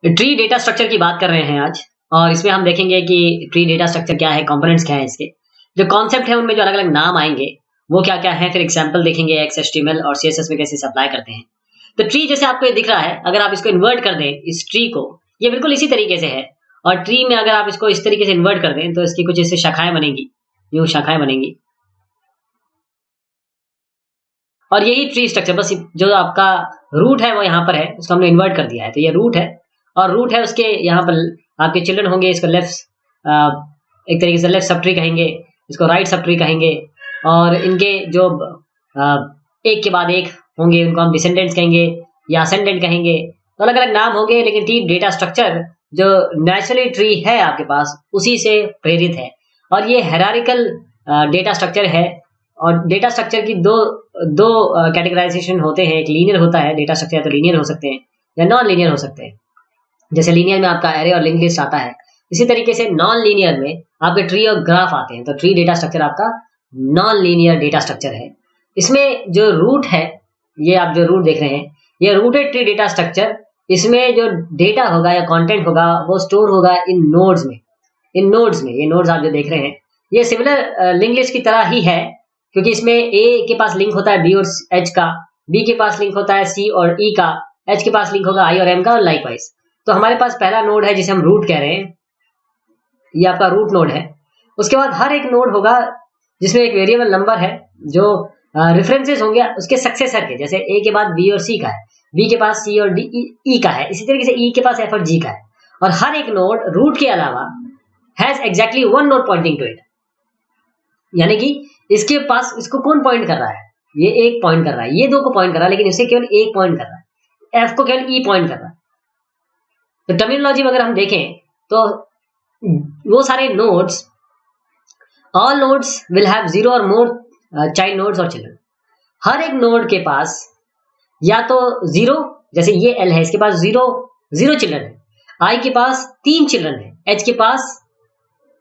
Tree data structure की बात कर रहे हैं आज, और इसमें हम देखेंगे कि ट्री डेटा स्ट्रक्चर क्या है, कंपोनेंट्स क्या है, इसके जो कॉन्सेप्ट है उनमें जो अलग अलग नाम आएंगे वो क्या क्या है, फिर एग्जाम्पल देखेंगे XHTML और CSS में कैसे अप्लाई करते हैं। तो ट्री जैसे आपको ये दिख रहा है, अगर आप इसको इन्वर्ट कर दें इस ट्री को, ये बिल्कुल इसी तरीके से है। और ट्री में अगर आप इसको इस तरीके से इन्वर्ट कर दें तो इसकी कुछ ऐसे शाखाएं बनेंगी, यूं शाखाएं बनेंगी, और यही ट्री स्ट्रक्चर, बस जो आपका रूट है वो यहाँ पर है, उसको हमने इन्वर्ट कर दिया है। तो ये रूट है, और रूट है उसके यहाँ पर आपके चिल्ड्रन होंगे, इसको लेफ्ट एक तरीके से लेफ्ट सब ट्री कहेंगे, इसको राइट सब ट्री कहेंगे, और इनके जो एक के बाद एक होंगे उनको हम डिसेंडेंट्स कहेंगे या असेंडेंट कहेंगे। तो अलग अलग नाम होंगे, लेकिन ट्री डेटा स्ट्रक्चर जो नेचुरली ट्री है आपके पास उसी से प्रेरित है। और ये हायरार्किकल डेटा स्ट्रक्चर है। और डेटा स्ट्रक्चर की दो दो कैटेगराइजेशन होते हैं, एक लीनियर होता है डेटा स्ट्रक्चर, तो लीनियर हो सकते हैं या नॉन लीनियर हो सकते हैं। जैसे लीनियर में आपका एरे और लिंक लिस्ट आता है, इसी तरीके से नॉन लीनियर में आपके ट्री और ग्राफ आते हैं। तो ट्री डेटा स्ट्रक्चर आपका नॉन लीनियर डेटा स्ट्रक्चर है। इसमें जो रूट है, ये आप जो रूट देख रहे हैं, ये रूटेड ट्री डेटा स्ट्रक्चर, इसमें जो डेटा होगा या कंटेंट होगा वो स्टोर होगा इन नोड्स में। इन नोड्स में, ये नोड्स आप जो देख रहे हैं ये सिमिलर लिंक लिस्ट की तरह ही है, क्योंकि इसमें ए के पास लिंक होता है बी और एच का, बी के पास लिंक होता है सी और ई का, एच के पास लिंक होगा आई और एम का, और लाइकवाइज। तो हमारे पास पहला नोड है जिसे हम रूट कह रहे हैं, ये आपका रूट नोड है। उसके बाद हर एक नोड होगा जिसमें एक वेरिएबल नंबर है, जो रेफरेंसेस होंगे उसके सक्सेसर के, जैसे ए के बाद बी और सी का है, बी के पास सी और डी ई का है, इसी तरीके से ई के पास एफ और जी का है। और हर एक नोड रूट के अलावा has exactly one node pointing to it, यानी कि इसके पास इसको कौन पॉइंट कर रहा है, ये एक पॉइंट कर रहा है, ये दो को पॉइंट कर रहा है, लेकिन इसे केवल एक पॉइंट कर रहा है, एफ को केवल ई पॉइंट कर रहा है। तो टर्मिनोलॉजी में अगर हम देखें तो वो सारे nodes, all nodes will have zero और मोर चाइल्ड नोड्स और चिल्ड्रन। हर एक नोड के पास या तो जीरो, जैसे ये एल है, इसके पास जीरो चिल्ड्रन है, आई के पास 3 चिल्ड्रन है, एच के पास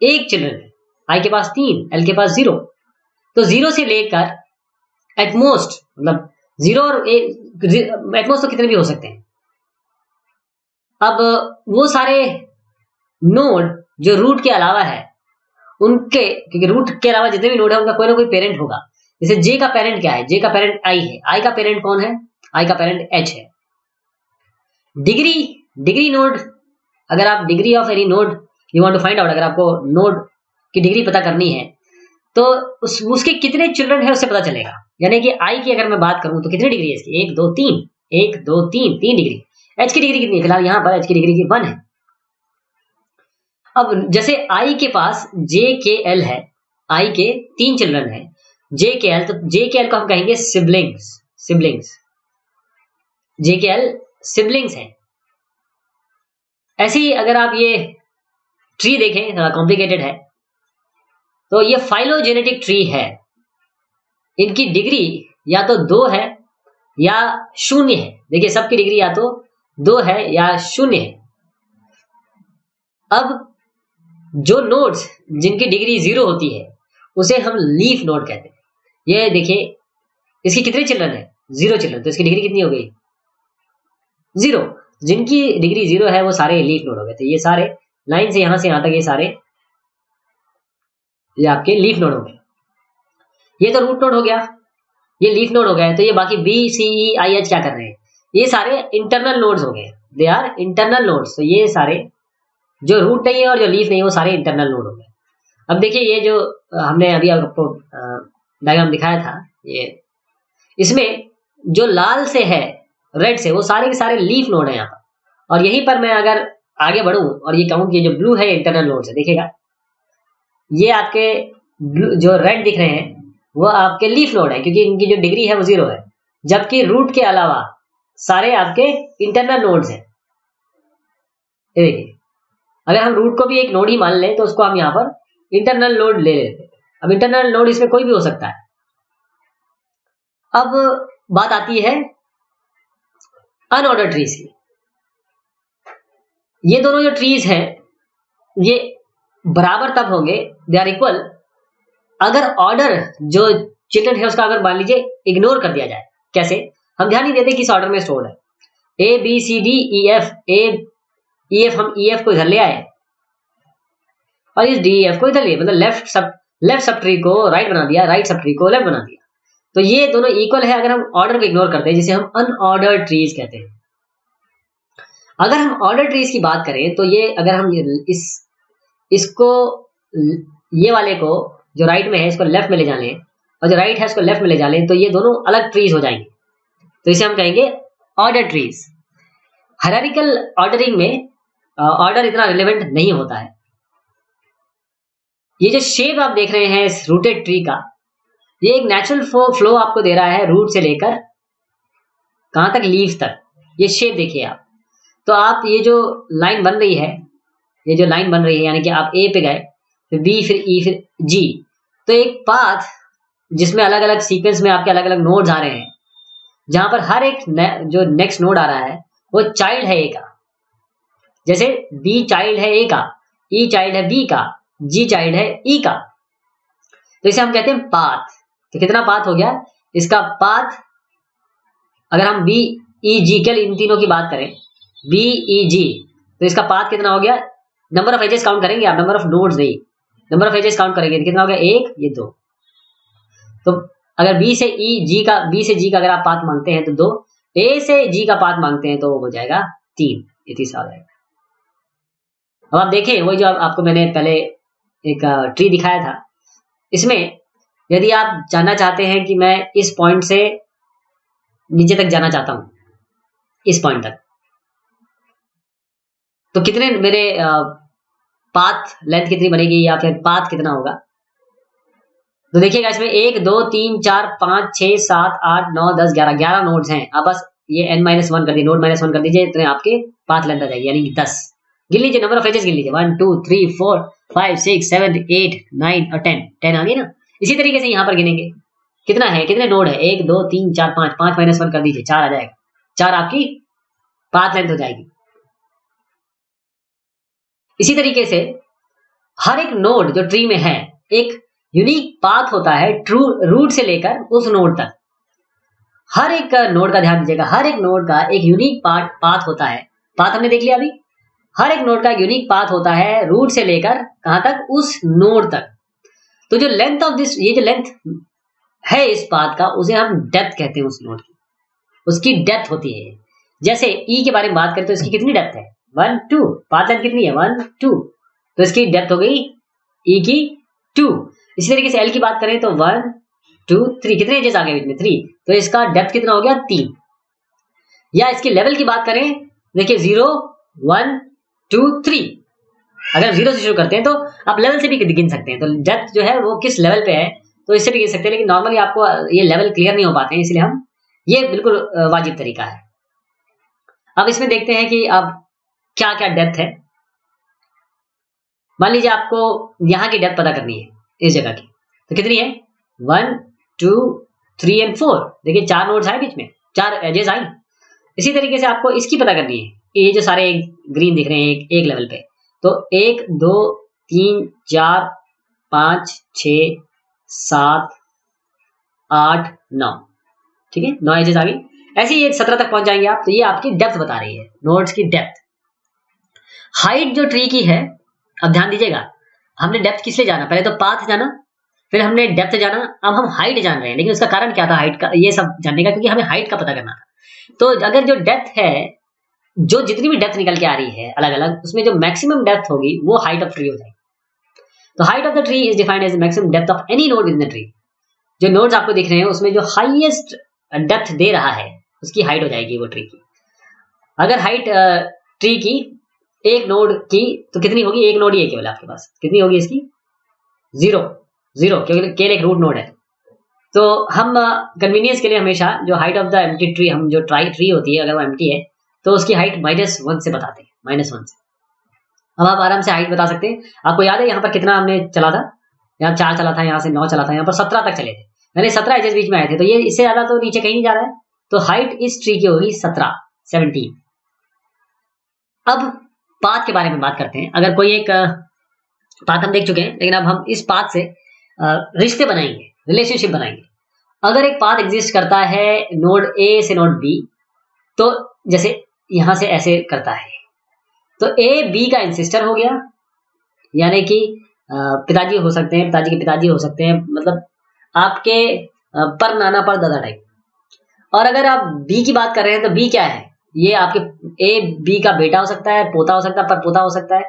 1 चिल्ड्रन है, आई के पास 3, एल के पास 0। तो 0 से लेकर एटमोस्ट, मतलब 0 और एटमोस्ट तो कितने भी हो सकते हैं। अब वो सारे नोड जो रूट के अलावा है उनके, क्योंकि रूट के अलावा जितने भी नोड है उनका कोई ना कोई पेरेंट होगा। जैसे जे का पेरेंट क्या है, जे का पेरेंट आई है, आई का पेरेंट कौन है, आई का पेरेंट एच है। डिग्री नोड, अगर आप degree of any node you want to find out, अगर आपको नोड की डिग्री पता करनी है तो उसके कितने चिल्ड्रन है उससे पता चलेगा। यानी कि आई की अगर मैं बात करूं तो कितनी डिग्री है इसकी, 1 2 3, 1 2 3, 3 डिग्री। एच की डिग्री कितनी है, फिलहाल यहाँ पर एच की डिग्री की 1 है। अब जैसे आई के पास जे के एल है, आई के 3 चिल्ड्रन है, जे के एल, तो जे के एल को हम कहेंगे सिबलिंग्स, जे के एल सिबलिंग्स है। ऐसे ही अगर आप ये ट्री देखें, थोड़ा कॉम्प्लिकेटेड है, तो ये फाइलोजेनेटिक ट्री है। इनकी डिग्री या तो 2 है या 0 है। देखिए सबकी डिग्री या तो 2 है या 0 है। अब जो नोड्स जिनकी डिग्री 0 होती है उसे हम लीफ नोड कहते हैं। ये देखिए इसके कितने चिल्ड्रन है, 0 चिल्ड्रन, तो इसकी डिग्री कितनी हो गई, 0। जिनकी डिग्री 0 है वो सारे लीफ नोड हो गए। तो ये सारे लाइन से यहां तक ये सारे ये आपके लीफ नोड हो गए। ये तो रूट नोड हो गया, ये लीफ नोड हो गए। तो ये बाकी B C E I H क्या कर रहे हैं, ये सारे इंटरनल नोड्स हो गए, दे आर इंटरनल नोड्स। तो ये सारे जो रूट नहीं है और जो लीफ नहीं है वो सारे इंटरनल नोड हो गए। अब देखिए ये जो हमने अभी आपको डायग्राम दिखाया था, ये इसमें जो लाल से है, रेड से, वो सारे के सारे लीफ नोड है यहाँ पर। और यहीं पर मैं अगर आगे बढ़ूं और ये कहूं कि जो ब्लू है इंटरनल नोड है, देखिएगा ये आपके ब्लू जो रेड दिख रहे हैं वो आपके लीफ नोड है, क्योंकि इनकी जो डिग्री है वो 0 है। जबकि रूट के अलावा सारे आपके इंटरनल नोड्स हैं। ये देखिए अगर हम रूट को भी एक नोड ही मान लें तो उसको हम यहाँ पर इंटरनल नोड ले लेते हैं। अब इंटरनल नोड इसमें कोई भी हो सकता है। अब बात आती है अनऑर्डर ट्रीज की। ये दोनों जो ट्रीज हैं ये बराबर तब होंगे, दे आर इक्वल, अगर ऑर्डर जो चिल्ड्रन है उसका अगर मान लीजिए इग्नोर कर दिया जाए। कैसे, हम ध्यान नहीं देते किस ऑर्डर में स्टोर्ड है, A B C D E F, A EF हम EF को इधर ले आए और इस DEF को इधर ले, मतलब लेफ्ट सब ट्री को राइट बना दिया, राइट सब ट्री को लेफ्ट बना दिया। तो ये दोनों इक्वल है अगर हम ऑर्डर को इग्नोर करते हैं, जिसे हम अनऑर्डर्ड ट्रीज कहते हैं। अगर हम ऑर्डर ट्रीज की बात करें तो ये अगर हम इसको ये वाले को जो राइट में है इसको लेफ्ट में ले जा लें और जो राइट है उसको लेफ्ट में ले जा लें तो ये दोनों अलग ट्रीज हो जाएंगे, तो इसे हम कहेंगे ऑर्डर ट्रीज। हायरार्किकल ऑर्डरिंग में ऑर्डर इतना रिलेवेंट नहीं होता है। ये जो शेप आप देख रहे हैं इस रूटेड ट्री का, ये एक नेचुरल फ्लो आपको दे रहा है रूट से लेकर कहां तक, लीव्स तक। ये शेप देखिए आप, तो आप ये जो लाइन बन रही है, ये जो लाइन बन रही है यानी कि आप ए पे गए फिर बी फिर ई फिर जी, तो एक पाथ जिसमें अलग अलग सीक्वेंस में आपके अलग अलग नोड्स आ रहे हैं, जहां पर हर एक जो नेक्स्ट नोड आ रहा है वो चाइल्ड है ए का। जैसे बी चाइल्ड है ए का, ई चाइल्ड है बी का, जी चाइल्ड है ई का, तो इसे हम कहते हैं पाथ। तो कितना पाथ हो गया इसका पाथ, अगर हम बी ई जी केवल इन तीनों की बात करें बी ई जी, तो इसका पाथ कितना हो गया, नंबर ऑफ एजेस काउंट करेंगे आप, नंबर ऑफ नोड्स नहीं, नंबर ऑफ एजेस काउंट करेंगे तो कितना हो गया, एक, ये दो। तो अगर बी से जी का अगर आप पाथ मांगते हैं तो दो, ए से जी का पाथ मांगते हैं तो हो जाएगा तीन, ये तीसरा हो जाएगा। अब आप देखें वही जो आपको मैंने पहले एक ट्री दिखाया था, इसमें यदि आप जानना चाहते हैं कि मैं इस पॉइंट से नीचे तक जाना चाहता हूं, इस पॉइंट तक, तो कितने मेरे पाथ लेंथ कितनी बनेगी या फिर पाथ कितना होगा। तो देखिएगा इसमें 1 2 3 4 5 6 7 8 9 10 11 नोड्स हैं। आप बस ये n-1 कर दीजिए, नोड -1 कर दीजिए, इतने आपके पाथ लेंथ आ जाएगी, यानी 10। गिन लीजिए नंबर ऑफ एजेस, गिन लीजिए 1 2 3 4 5 6 7 8 9 और 10 आ गई ना। इसी तरीके से यहाँ पर गिनेंगे कितना है, कितने नोड है, 1 2 3 4 5, 5 - 1 कर दीजिए, 4 आ जाएगा, 4 आपकी पाथ लेंथ हो जाएगी। इसी तरीके से हर एक नोड जो ट्री में है एक यूनिक पाथ होता है, ट्रू रूट से लेकर उस नोड तक। हर एक नोड का ध्यान दीजिएगा, हर एक नोड का एक यूनिक पाथ होता है। पाथ हमने देख लिया अभी, हर एक नोड का यूनिक पाथ होता है रूट से लेकर कहां तक, उस नोड तक। तो जो लेंथ ऑफ दिस, ये जो लेंथ है इस पाथ का, उसे हम डेप्थ कहते हैं, उस नोड की उसकी डेप्थ होती है। जैसे ई के बारे में बात करें तो इसकी कितनी डेप्थ है, 1 2, पाथ लेंथ कितनी है 1 2, तो इसकी डेप्थ हो गई ई की 2। इसी तरीके से एल की बात करें तो 1 2 3, कितने एजेस आ गए इसमें 3, तो इसका डेप्थ कितना हो गया 3। या इसके लेवल की बात करें, देखिए 0 1 2 3, अगर 0 से शुरू करते हैं तो आप लेवल से भी गिन सकते हैं, तो डेप्थ जो है वो किस लेवल पे है तो इससे भी गिन सकते हैं, लेकिन नॉर्मली आपको ये लेवल क्लियर नहीं हो पाते हैं, इसलिए हम ये बिल्कुल वाजिब तरीका है। अब इसमें देखते हैं कि अब क्या क्या डेप्थ है। मान लीजिए आपको यहाँ की डेप्थ पता करनी है इस जगह की, तो कितनी है 1 2 3 और 4, देखिए 4 नोड्स आए बीच में, 4 एजेस आई। इसी तरीके से आपको इसकी पता करनी है, ये जो सारे ग्रीन दिख रहे हैं एक लेवल पे, तो 1 2 3 4 5 6 7 8 9, ठीक है 9 एजेस आ गई। ऐसे ये 17 तक पहुंच जाएंगे आप, तो ये आपकी डेप्थ बता रही है, नोड्स की डेप्थ। हाइट जो ट्री की है, अब ध्यान दीजिएगा, हमने डेप्थ किस लिए जाना, पहले तो पाथ जाना, फिर हमने डेप्थ जाना, अब हम हाइट जान रहे हैं। लेकिन उसका कारण क्या था हाइट का, ये सब जानने का, क्योंकि हमें हाइट का पता करना था। तो अगर जो डेप्थ है, जो जितनी भी डेप्थ निकल के आ रही है अलग अलग, उसमें जो मैक्सिमम डेप्थ होगी वो हाइट ऑफ ट्री हो जाएगी। तो height of the tree is defined as maximum depth of any node in the tree. जो नोड्स आपको दिख रहे हैं उसमें जो हाईएस्ट डेप्थ दे रहा है उसकी हाइट हो जाएगी वो ट्री की। अगर हाइट ट्री की एक नोड की तो कितनी होगी, एक नोड ही है केवल आपके पास, कितनी होगी इसकी 0 क्योंकि केवल एक रूट नोड है। तो हम कन्वीनियंस के लिए हमेशा जो height of the empty tree, हम जो ट्री होती है अगर वो एम्प्टी है तो उसकी हाइट -1 से बताते हैं, -1 से। अब आप आराम से हाइट बता सकते हैं। आपको याद है यहाँ पर कितना हमने चला था, यहाँ 4 चला था, यहाँ से 9 चला था, यहाँ पर 17 तक चले थे, मैंने 17 एजेस बीच में आए थे, तो ये इससे ज्यादा तो नीचे कहीं नहीं जा रहा है, तो हाइट इस ट्री की होगी 17। अब पाथ के बारे में बात करते हैं। अगर कोई एक पाथ हम देख चुके हैं, लेकिन अब हम इस पाथ से रिश्ते बनाएंगे, रिलेशनशिप बनाएंगे। अगर एक पाथ एग्जिस्ट करता है नोड ए से नोड बी, तो जैसे यहां से ऐसे करता है, तो ए बी का एंसेस्टर हो गया, यानी कि पिताजी हो सकते हैं, पिताजी के पिताजी हो सकते हैं, मतलब आपके पर नाना पर दादा टाइप। और अगर आप बी की बात कर रहे हैं तो बी क्या है, ये आपके ए बी का बेटा हो सकता है, पोता हो सकता है, पर पोता हो सकता है।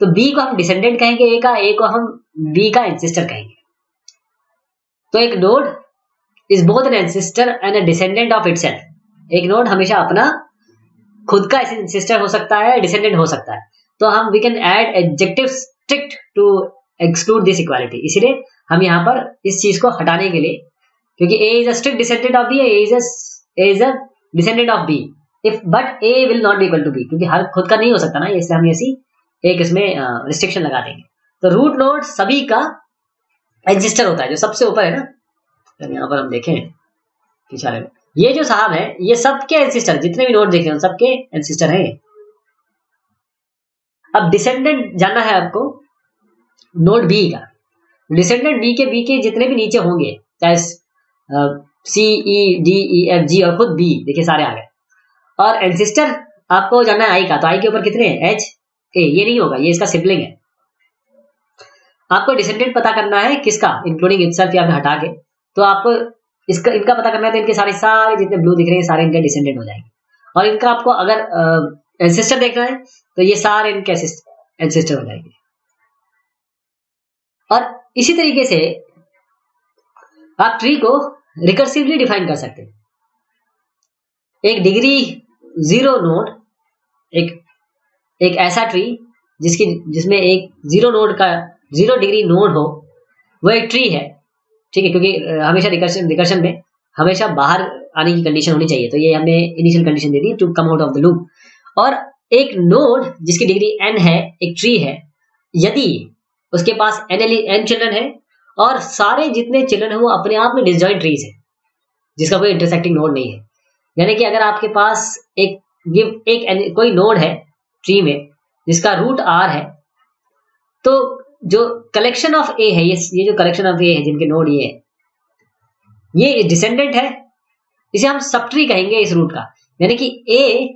तो बी को हम डिसेंडेंट कहेंगे ए का, ए को हम बी का एंसेस्टर कहेंगे। तो एक node is both N ancestor and a descendant of itself. एक नोड हमेशा अपना खुद का एंसेस्टर हो सकता है, डिसेंडेंट हो सकता है। तो हम we can add adjective strict to exclude this equality. इसीलिए हम यहाँ पर इस चीज को हटाने के लिए, क्योंकि A is a strict descendant of B, A is a descendant of B, if but A will not be equal to B, क्योंकि हर खुद का नहीं हो सकता ना, इसलिए हम ऐसी एक इसमें रिस्ट्रिक्शन लगा देंगे। तो रूट नोड सभी का एंसेस्टर होता है, जो सबसे ऊपर है ना। तो यहाँ पर हम देखें पिछले में ये जो साहब है, ये सबके एंसेस्टर, जितने भी नोड देख रहे हैं सबके एंसेस्टर हैं। अब डिसेंडेंट जानना है आपको नोड बी का। डिसेंडेंट बी के जितने भी नीचे होंगे, चाहे सी E D E F G और खुद बी, देखिए सारे आ गए। और एंसेस्टर आपको जानना है आई का, तो आई के ऊपर कितने हैं, एच ए, ये नहीं होगा, ये इसका सिबलिंग है। आपको डिसेंडेंट पता करना है किसका, इंक्लूडिंग इटसेल्फ या हटा के, तो आपको इसका इनका पता करना है। तो इनके सारे जितने ब्लू दिख रहे हैं सारे इनके डिसेंडेंट हो जाएंगे। और इनका आपको अगर एंसेस्टर देखना है तो ये सारे इनके एंसेस्टर हो जाएंगे। और इसी तरीके से आप ट्री को रिकर्सिवली डिफाइन कर सकते हैं। एक डिग्री जीरो नोड, एक ऐसा ट्री जिसमें एक जीरो नोड का जीरो डिग्री नोड हो, वो एक ट्री है, ठीक है। क्योंकि हमेशा रिकर्शन में हमेशा बाहर आने की कंडीशन होनी चाहिए, तो ये हमने इनिशियल कंडीशन दे दी to come out of the loop. और एक नोड जिसकी डिग्री n है, एक ट्री है, यदि उसके पास n चिल्ड्रन है और सारे जितने चिल्ड्रन है वो अपने आप में डिसजॉइंट ट्रीज है, जिसका कोई इंटरसेक्टिंग नोड नहीं है। यानी कि अगर आपके पास कोई नोड है ट्री में जिसका रूट r है, तो जो कलेक्शन ऑफ ए है, ये जो कलेक्शन ऑफ ए है जिनके नोड ये डिसेंडेंट है, इसे हम सब ट्री कहेंगे इस रूट का। यानी कि ए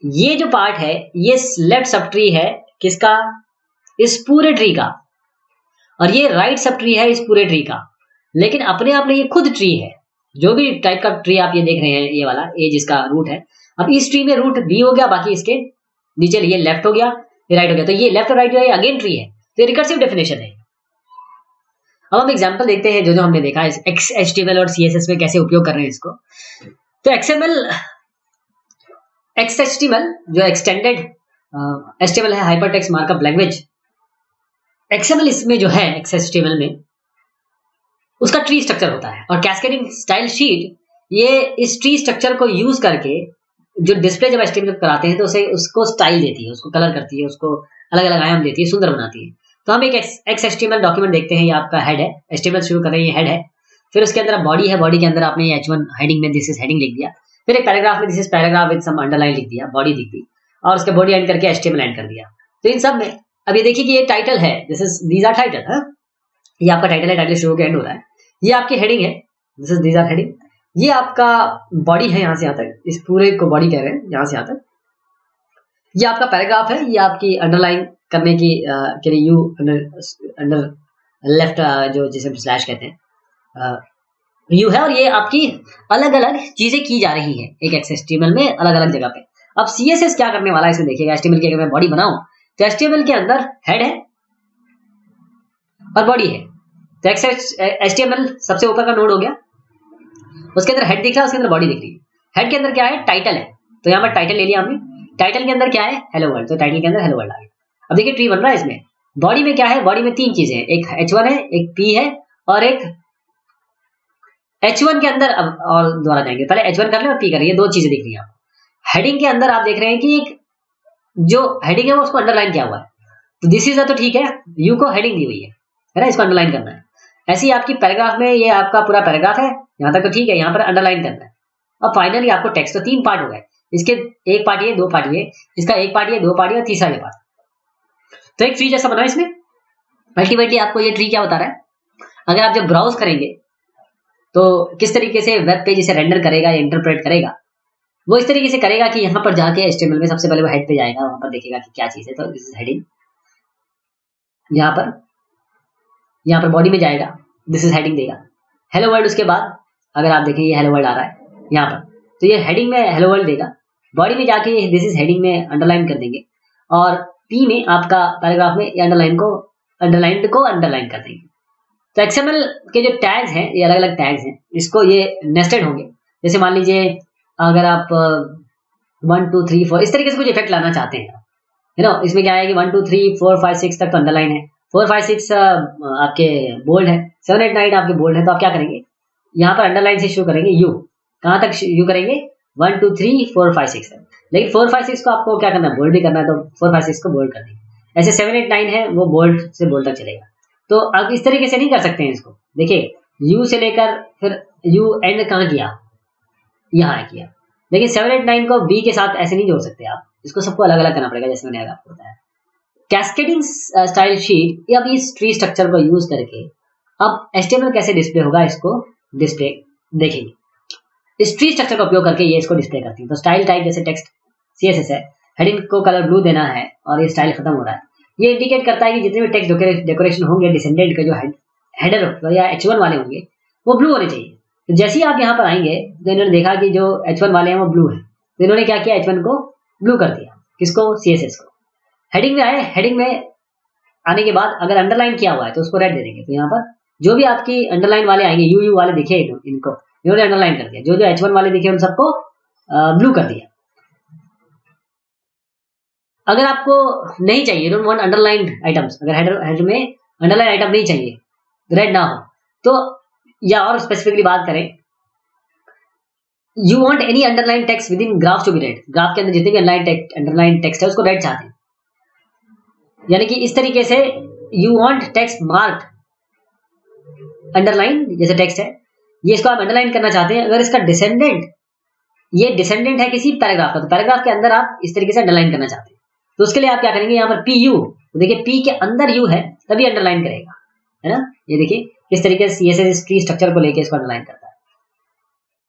ये जो पार्ट है ये लेफ्ट सब ट्री है किसका, इस पूरे ट्री का, और ये राइट सब ट्री है इस पूरे ट्री का। लेकिन अपने आप में ये खुद ट्री है, जो भी टाइप का ट्री आप ये देख रहे हैं, ये वाला ए जिसका रूट है। अब इस ट्री में रूट बी हो गया, बाकी इसके नीचे ये लेफ्ट हो गया, ये राइट हो गया, तो ये लेफ्ट और राइट ये अगेन ट्री है। तो ये रिकर्सिव डेफिनेशन है। अब हम एग्जांपल देखते हैं जो हमने देखा है HTML और CSS में कैसे उपयोग कर रहे हैं इसको। तो XHTML जो एक्सटेंडेड HTML है, हाइपरटेक्स्ट मार्कअप लैंग्वेज। XML इसमें जो है XHTML में उसका ट्री स्ट्रक्चर होता है, और कैस्केडिंग स्टाइल शीट ये इस ट्री स्ट्रक्चर को यूज करके जो डिस्प्ले जब HTML कराते हैं तो उसे उसको स्टाइल देती है, उसको कलर करती है, उसको अलग अलग आयाम देती है, सुंदर बनाती है। तो हम एक XHTML डॉक्यूमेंट देखते हैं, ये आपका हेड है, HTML शुरू कर रहे हैं, ये हेड है। फिर उसके अंदर बॉडी है, बॉडी के अंदर आपने H1 हेडिंग में दिस इज हेडिंग लिख दिया। फिर एक पैराग्राफ में this is paragraph with some underline लिख दिया, बॉडी लिख दी, और उसके बॉडी एंड करके HTML एंड कर दिया। तो इन सब में अब ये देखिए कि ये टाइटल है, दीज आर टाइटल, ये आपका टाइटल है, टाइटल शुरू के एंड हो रहा है। ये आपकी हेडिंग है, दीज आर हेडिंग। ये आपका बॉडी है, यहाँ से यहाँ तक, इस पूरे को बॉडी कह रहे हैं, यहाँ से यहाँ तक। ये आपका पैराग्राफ है, ये आपकी अंडरलाइन करने की के लिए यू अंडर लेफ्ट जो जिसे स्लैश कहते हैं यू है। और ये आपकी अलग अलग चीजें की जा रही है एक HTML में अलग अलग जगह पे। अब CSS क्या करने वाला है इसमें देखिएगा। HTML की अगर मैं बॉडी बनाऊं तो HTML के अंदर हेड है और बॉडी है। तो HTML सबसे ऊपर का नोड हो गया, उसके अंदर हेड दिख रहा है, उसके अंदर बॉडी दिख रही है। हेड के अंदर क्या है, टाइटल है, तो यहाँ पर टाइटल ले लिया हमने। टाइटल के अंदर क्या है, हेलो वर्ल्ड, तो टाइटल के अंदर हेलो वर्ल्ड आ गया। अब देखिए ट्री बन रहा है इसमें। बॉडी में क्या है, बॉडी में तीन चीजें हैं, एक H1 है, एक P है, और एक H1 के अंदर अब और दोबारा जाएंगे, पहले H1 कर ले और P कर, ये दो चीजें दिख रही है आपको। हेडिंग के अंदर आप देख रहे हैं कि एक जो हेडिंग है वो उसको अंडरलाइन किया हुआ है, तो दिस इज तो ठीक है, यू को हेडिंग दी हुई है ना, इसको अंडरलाइन करना है। ऐसी आपकी पैराग्राफ में ये आपका पूरा पैराग्राफ है, यहाँ तक तो ठीक है, यहाँ पर अंडरलाइन करना है। और फाइनली आपको टेक्स्ट, तो तीन पार्ट हो गए इसके, एक पार्ट ये, दो पार्ट ये, इसका एक पार्ट ये, दो पार्ट ये, और तीसरा ये पार्ट। तो एक ट्री जैसा बना इसमें। अल्टीमेटली आपको ये ट्री क्या बता रहा है, अगर आप जब ब्राउज करेंगे तो किस तरीके से वेब पेज इसे रेंडर करेगा या इंटरप्रेट करेगा, वो इस तरीके से करेगा कि यहाँ पर जाके HTML में सबसे पहले वो हेड पे जाएगा, वहां पर देखेगा कि क्या चीज़ है, तो दिस इज हेडिंग। यहाँ पर बॉडी में जाएगा, दिस इज हेडिंग देगा, हेलो वर्ल्ड। उसके बाद अगर आप देखें ये हेलो वर्ल्ड आ रहा है यहाँ पर, तो ये हेडिंग में हेलो वर्ल्ड देगा, बॉडी में जाके दिस इज हेडिंग में अंडरलाइन कर देंगे, और पी में आपका पैराग्राफ में ये अंडरलाइन को अंडरलाइन कर देंगे। तो XML के जो टैग्स हैं ये अलग अलग टैग्स हैं, इसको ये नेस्टेड होंगे। जैसे मान लीजिए अगर आप 1 2 3 4 इस तरीके से कुछ इफेक्ट लाना चाहते हैं, इसमें क्या है कि 1 2 3 4 5 6 तक तो अंडरलाइन है, 4 5 6 आपके बोल्ड है, 7 8 9 आपके बोल्ड है। तो आप क्या करेंगे, यहाँ पर अंडरलाइन से शुरू करेंगे, यू कहाँ तक यू करेंगे, 1 2 3 4 5 6 तक। लेकिन 4 5 6 को आपको क्या करना है, बोल्ड भी करना है, तो 4 5 6 को बोल्ड कर देंगे। ऐसे 7 8 9 है वो बोल्ड से बोल्ड तक चलेगा। तो अब इस तरीके से नहीं कर सकते हैं इसको। देखिए यू से लेकर फिर यू एंड कहाँ किया, यहाँ किया, लेकिन 7 8 9 को बी के साथ ऐसे नहीं जोड़ सकते आप, इसको सबको अलग अलग करना पड़ेगा, जैसे मैंने आपको बताया। कैस्केडिंग स्टाइल शीट या इस ट्री स्ट्रक्चर को यूज करके अब HTML कैसे डिस्प्ले होगा, इसको डिस्प्ले देखेंगे। इस ट्री स्ट्रक्चर का उपयोग करके ये इसको डिस्प्ले करती है। तो स्टाइल टाइप जैसे टेक्स्ट CSS है, हेडिंग को कलर ब्लू देना है और ये स्टाइल खत्म हो रहा है। ये इंडिकेट करता है कि जितने भी टेक्स्ट डेकोरेशन होंगे डिसेंडेंट के जो हेडर या H1 वाले होंगे वो ब्लू होने चाहिए। तो जैसे ही आप यहाँ पर आएंगे तो इन्होंने देखा कि जो H1 वाले हैं वो ब्लू है, तो इन्होंने क्या किया, H1 को ब्लू कर दिया। किसको, CSS को। हेडिंग में आए, हेडिंग में आने के बाद अगर अंडरलाइन किया हुआ है तो उसको रेड दे देंगे। तो यहाँ पर जो भी आपकी अंडरलाइन वाले आएंगे, यू वाले दिखे इनको, इन्होंने अंडरलाइन कर दिया। जो H1 वाले दिखे उन सबको ब्लू कर दिया। अगर आपको नहीं चाहिए, डोंट वांट अंडरलाइंड आइटम्स, अगर हेडर में अंडरलाइन आइटम नहीं चाहिए, रेड ना हो, तो या और स्पेसिफिकली बात करें, you want any underline text within graph to be red, graph के अंदर जितने भी अंडरलाइन टेक्स्ट है उसको रेड चाहते हैं। यानी कि इस तरीके से you want text marked underline, जैसे टेक्स्ट है ये, इसको आप अंडरलाइन करना चाहते हैं। अगर इसका ये डिसेंडेंट है किसी पैराग्राफ का, तो पैराग्राफ के अंदर आप इस तरीके से अंडरलाइन करना चाहते हैं, तो उसके लिए आप क्या करेंगे, यहाँ पर PU, तो देखिए P के अंदर U है तभी अंडरलाइन करेगा, है ना। ये देखिए किस तरीके से CSS ट्री स्ट्रक्चर को लेके इसको अंडरलाइन करता है।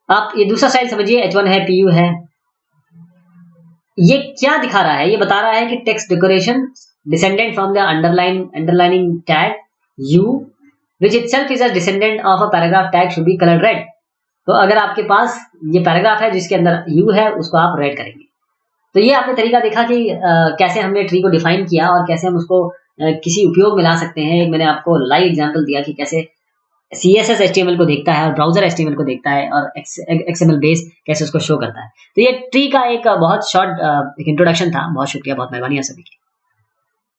आप ये दूसरा स्टाइल समझिए, H1 है, PU है। ये क्या दिखा रहा है, ये बता रहा है कि text decoration descendant from the underlining tag U which itself is a descendant of a paragraph tag should be colored red। तो अगर आपके पास ये पैराग्राफ है जिसके अंदर U है उसको आप रेड करेंगे। तो ये आपने तरीका देखा कि कैसे हमने ट्री को डिफाइन किया और कैसे हम उसको किसी उपयोग में ला सकते हैं। मैंने आपको लाइव एग्जांपल दिया कि कैसे CSS HTML को देखता है और ब्राउजर HTML को देखता है और XML बेस कैसे उसको शो करता है। तो ये ट्री का एक बहुत शॉर्ट इंट्रोडक्शन था। बहुत शुक्रिया, बहुत मेहरबानी आप सभी की।